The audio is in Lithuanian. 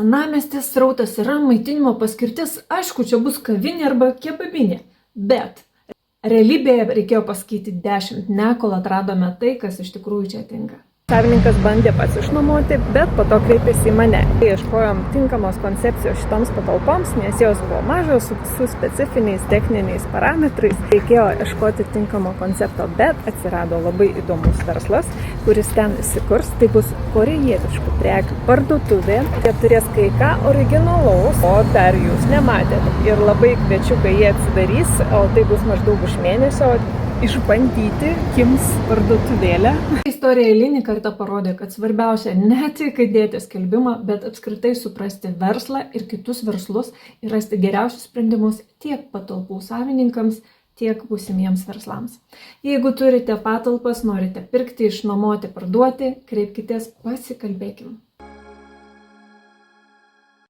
senamiestis, srautas yra, maitinimo paskirtis, aišku, čia bus kavinė arba kebabinė, bet realybėje reikėjo pasakyti 10 ne, kol atradome tai, kas iš tikrųjų čia tinka. Savininkas bandė pats išnuomoti, bet po to kreipėsi į mane. Ieškojom tinkamos koncepcijos šitoms patalpoms, nes jos buvo mažos su specifiniais techniniais parametrais. Reikėjo ieškoti tinkamo koncepto, bet atsirado labai įdomus verslas, kuris ten įsikurs. Tai bus korejietiškų prekių parduotuvė. Jie turės kai ką originalaus, o dar jūs nematėte. Ir labai kviečiu, kai jie atsidarys, o tai bus maždaug už mėnesio, išbandyti Kims parduotuvėlę. Istorija eilinį kartą parodė, kad svarbiausia ne tik įdėti skelbimą, bet apskritai suprasti verslą ir kitus verslus ir rasti geriausius sprendimus tiek patalpų savininkams, tiek būsimiems verslams. Jeigu turite patalpas, norite pirkti, išnuomoti, parduoti, kreipkitės, pasikalbėkim.